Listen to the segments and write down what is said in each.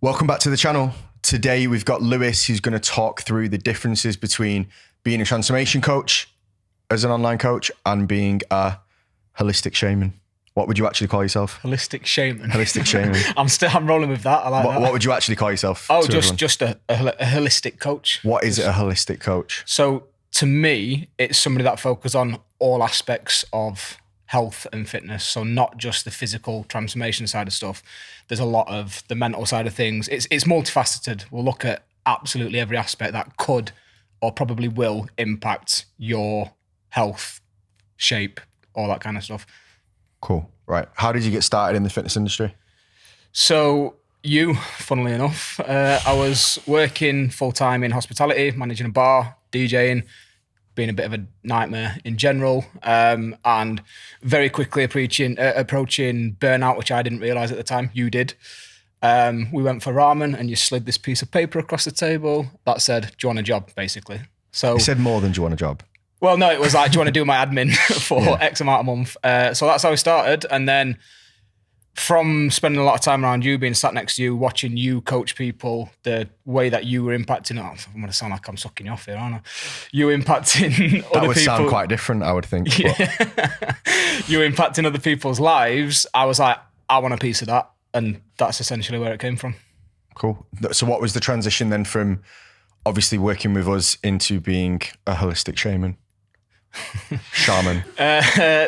Welcome back to the channel. Today we've got Lewis who's going to talk through the differences between being a transformation coach as an online coach and being a holistic shaman. What would you actually call yourself? Holistic shaman. Holistic shaman. I'm rolling with that. I like that. What would you actually call yourself? Oh, just a holistic coach. What is a holistic coach? So to me, it's somebody that focuses on all aspects of health and fitness. So not just the physical transformation side of stuff. There's a lot of the mental side of things. It's multifaceted. We'll look at absolutely every aspect that could or probably will impact your health, shape, all that kind of stuff. Cool. Right. How did you get started in the fitness industry? So funnily enough, I was working full-time in hospitality, managing a bar, DJing, being a bit of a nightmare in general, and very quickly approaching burnout, which I didn't realise at the time. You did. We went for ramen and you slid this piece of paper across the table that said, do you want a job, basically? So It said more than do you want a job? Well, no, it was like, do you want to do my admin for X amount a month? So that's how we started. And then from spending a lot of time around you, being sat next to you, watching you coach people, the way that you were impacting, I'm going to sound like I'm sucking you off here, aren't I? You impacting other people. That would sound quite different, I would think. Yeah. You impacting other people's lives. I was like, I want a piece of that. And that's essentially where it came from. Cool. So what was the transition then from obviously working with us into being a holistic shaman?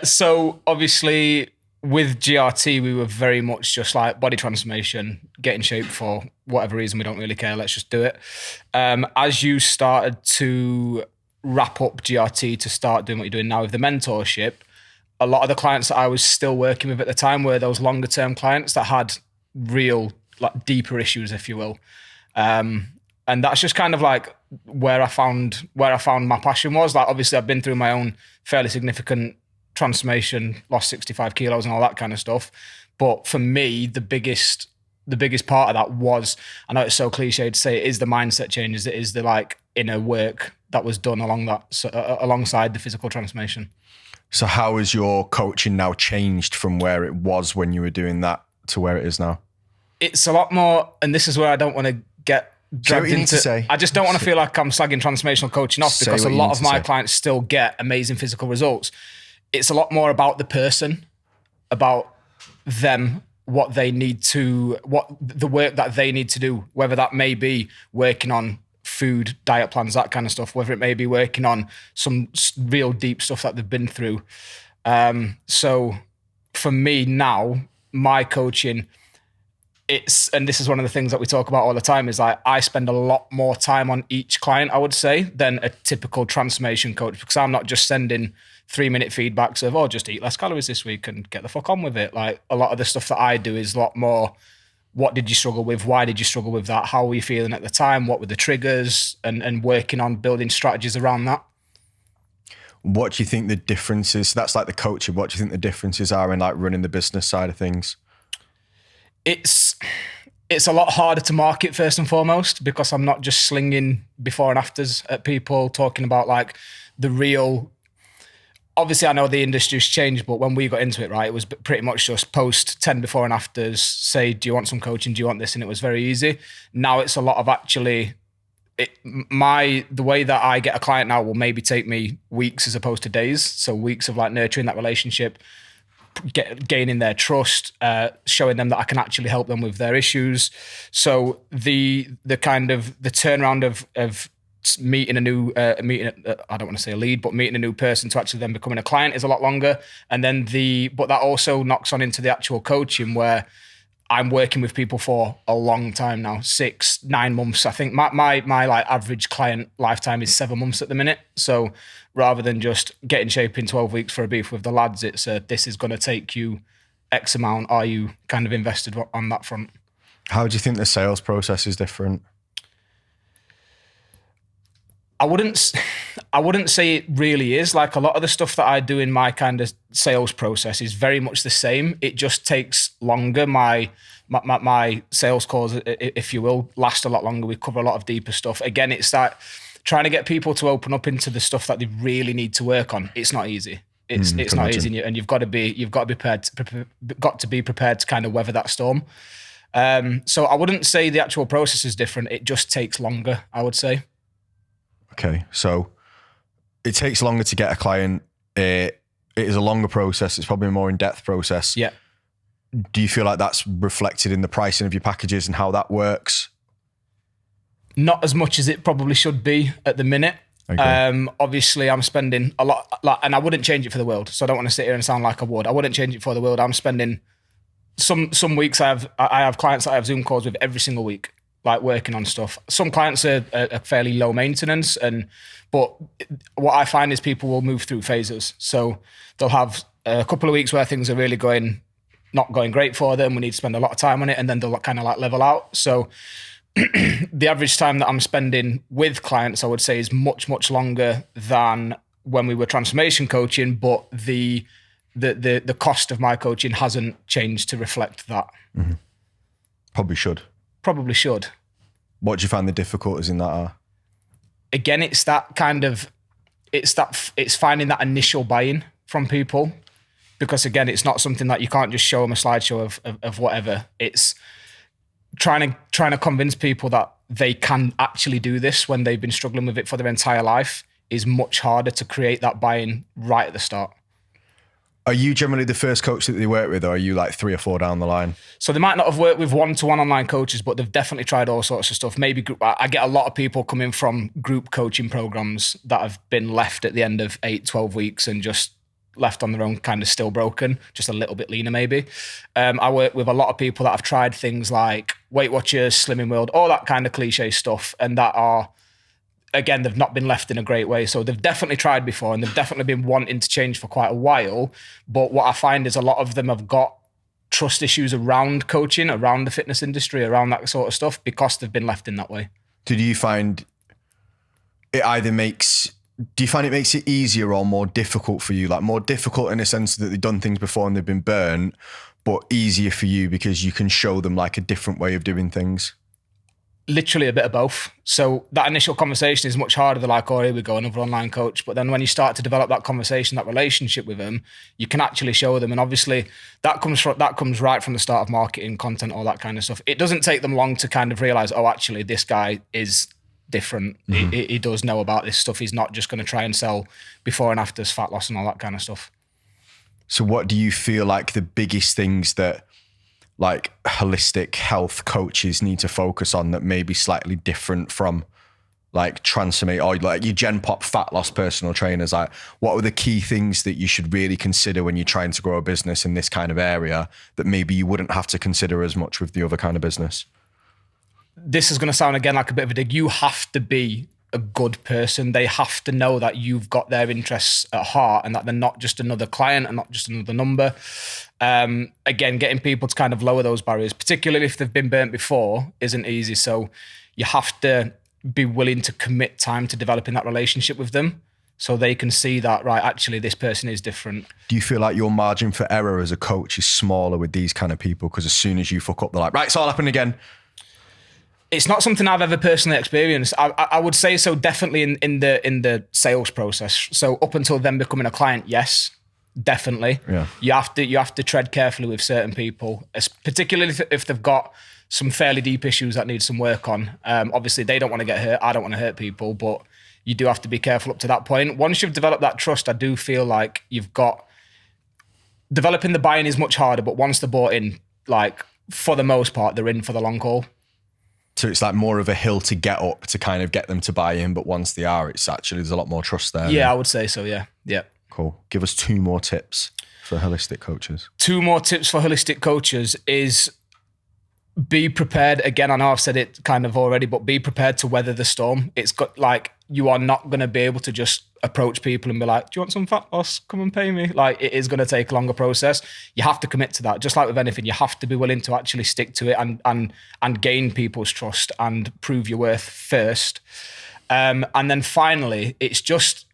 So obviously with GRT, we were very much just like body transformation, get in shape for whatever reason, we don't really care, let's just do it. As you started to wrap up GRT to start doing what you're doing now with the mentorship, a lot of the clients that I was still working with at the time were those longer term clients that had real, like deeper issues, if you will. And that's just kind of like where I found my passion was. Like, obviously I've been through my own fairly significant transformation, lost 65 kilos and all that kind of stuff. But for me, the biggest part of that was, I know it's so cliche to say, it is the mindset changes. It is the like inner work that was done alongside the physical transformation. So how has your coaching now changed from where it was when you were doing that to where it is now? It's a lot more, and this is where I don't want to get dragged into. I just don't want to feel like I'm slagging transformational coaching off, because a lot of my clients still get amazing physical results. It's a lot more about the person, about them, what they need to, what the work that they need to do, whether that may be working on food, diet plans, that kind of stuff, whether it may be working on some real deep stuff that they've been through. So for me now, my coaching, and this is one of the things that we talk about all the time, is like I spend a lot more time on each client, I would say, than a typical transformation coach, because I'm not just sending 3-minute feedbacks of, oh, just eat less calories this week and get the fuck on with it. Like, a lot of the stuff that I do is a lot more, what did you struggle with? Why did you struggle with that? How were you feeling at the time? What were the triggers? And working on building strategies around that. What do you think the differences, that's like the coaching, what do you think the differences are in like running the business side of things? It's a lot harder to market, first and foremost, because I'm not just slinging before and afters at people, talking about like the real. Obviously, I know the industry's changed, but when we got into it, right, it was pretty much just post 10 before and afters, say, do you want some coaching? Do you want this? And it was very easy. Now it's a lot of actually, the way that I get a client now will maybe take me weeks as opposed to days. So weeks of like nurturing that relationship, gaining their trust, showing them that I can actually help them with their issues. So the kind of the turnaround of meeting a new I don't want to say a lead, but meeting a new person to actually then becoming a client is a lot longer. And then but that also knocks on into the actual coaching, where I'm working with people for a long time now, 6-9 months. I think my like average client lifetime is 7 months at the minute. So rather than just get in shape in 12 weeks for a beef with the lads, it's this is going to take you X amount. Are you kind of invested on that front? How do you think the sales process is different? I wouldn't say it really is. Like, a lot of the stuff that I do in my kind of sales process is very much the same. It just takes longer. My sales calls, if you will, last a lot longer. We cover a lot of deeper stuff. Again, it's that trying to get people to open up into the stuff that they really need to work on. It's not easy. It's not easy, and you've got to be prepared to kind of weather that storm. So I wouldn't say the actual process is different. It just takes longer, I would say. Okay, so it takes longer to get a client. It is a longer process. It's probably a more in-depth process. Yeah. Do you feel like that's reflected in the pricing of your packages and how that works? Not as much as it probably should be at the minute. Okay. Obviously, I'm spending a lot, and I wouldn't change it for the world. So I don't want to sit here and sound like I would. I wouldn't change it for the world. I'm spending some weeks. I have clients that I have Zoom calls with every single week, like working on stuff. Some clients are fairly low maintenance, but what I find is people will move through phases. So they'll have a couple of weeks where things are really not going great for them. We need to spend a lot of time on it, and then they'll kind of like level out. So the average time that I'm spending with clients, I would say, is much, much longer than when we were transformation coaching, but the cost of my coaching hasn't changed to reflect that. Mm-hmm. Probably should. Probably should. What do you find the difficulties in that are? Again, it's finding that initial buy-in from people, because again, it's not something that you can't just show them a slideshow of whatever. It's trying to convince people that they can actually do this when they've been struggling with it for their entire life is much harder to create that buy-in right at the start. Are you generally the first coach that they work with, or are you like 3 or 4 down the line? So they might not have worked with one-to-one online coaches, but they've definitely tried all sorts of stuff. Maybe I get a lot of people coming from group coaching programs that have been left at the end of 8, 12 weeks and just left on their own, kind of still broken, just a little bit leaner maybe. I work with a lot of people that have tried things like Weight Watchers, Slimming World, all that kind of cliche stuff, and that are, again, they've not been left in a great way. So they've definitely tried before, and they've definitely been wanting to change for quite a while. But what I find is a lot of them have got trust issues around coaching, around the fitness industry, around that sort of stuff, because they've been left in that way. Do you find it makes it easier or more difficult for you? Like more difficult in a sense that they've done things before and they've been burnt, but easier for you because you can show them like a different way of doing things? Literally a bit of both. So that initial conversation is much harder. They're like, oh, here we go, another online coach. But then when you start to develop that conversation, that relationship with them, you can actually show them. And obviously that comes right from the start of marketing, content, all that kind of stuff. It doesn't take them long to kind of realize, oh, actually this guy is different. Mm-hmm. He does know about this stuff. He's not just going to try and sell before and afters, fat loss and all that kind of stuff. So what do you feel like the biggest things that like holistic health coaches need to focus on that may be slightly different from like transformate or like your Gen Pop fat loss personal trainers? Like what are the key things that you should really consider when you're trying to grow a business in this kind of area that maybe you wouldn't have to consider as much with the other kind of business? This is going to sound again like a bit of a dig. You have to be a good person. They have to know that you've got their interests at heart and that they're not just another client and not just another number. Again, getting people to kind of lower those barriers, particularly if they've been burnt before, isn't easy. So you have to be willing to commit time to developing that relationship with them so they can see that, right, actually this person is different. Do you feel like your margin for error as a coach is smaller with these kind of people? Because as soon as you fuck up, they're like, right, it's all happening again. It's not something I've ever personally experienced. I would say so definitely in the sales process. So up until them becoming a client, yes, definitely. Yeah. You have to tread carefully with certain people, particularly if they've got some fairly deep issues that need some work on. Obviously, they don't want to get hurt. I don't want to hurt people, but you do have to be careful up to that point. Once you've developed that trust, I do feel like developing the buy-in is much harder, but once they're bought in, like for the most part, they're in for the long haul. So it's like more of a hill to get up to kind of get them to buy in. But once they are, it's actually, there's a lot more trust there. Yeah, I would say so. Yeah. Yeah. Cool. Give us 2 more tips for holistic coaches. 2 more tips for holistic coaches is be prepared. Again, I know I've said it kind of already, but be prepared to weather the storm. It's got like, you are not going to be able to just approach people and be like, do you want some fat loss? Come and pay me. Like it is going to take a longer process. You have to commit to that. Just like with anything, you have to be willing to actually stick to it and gain people's trust and prove your worth first. And then finally, it's just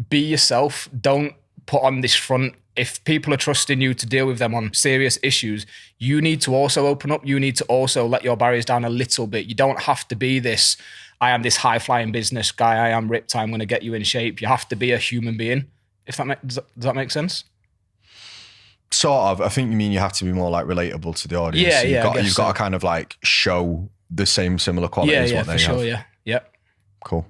be yourself. Don't put on this front. If people are trusting you to deal with them on serious issues, you need to also open up. You need to also let your barriers down a little bit. You don't have to be this, I am this high-flying business guy, I am ripped, I'm going to get you in shape. You have to be a human being. Does that make sense? Sort of. I think you mean you have to be more like relatable to the audience. Yeah, So yeah, I guess you've got to kind of like show the similar quality Yeah, as yeah, what for they sure. have. Yeah, yep. Cool.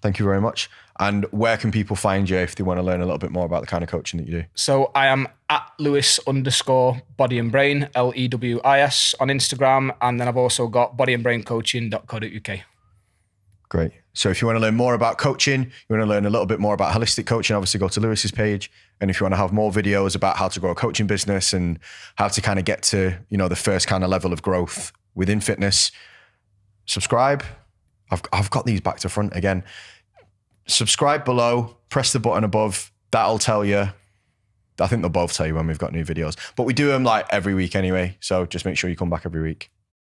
Thank you very much. And where can people find you if they want to learn a little bit more about the kind of coaching that you do? So I am at Lewis_body and brain, LEWIS on Instagram. And then I've also got bodyandbraincoaching.co.uk. Great. So if you want to learn more about coaching, you want to learn a little bit more about holistic coaching, obviously go to Lewis's page. And if you want to have more videos about how to grow a coaching business and how to kind of get to, the first kind of level of growth within fitness, subscribe. I've got these back to front again. Subscribe below, press the button above. That'll tell you. I think they'll both tell you when we've got new videos. But we do them like every week anyway. So just make sure you come back every week.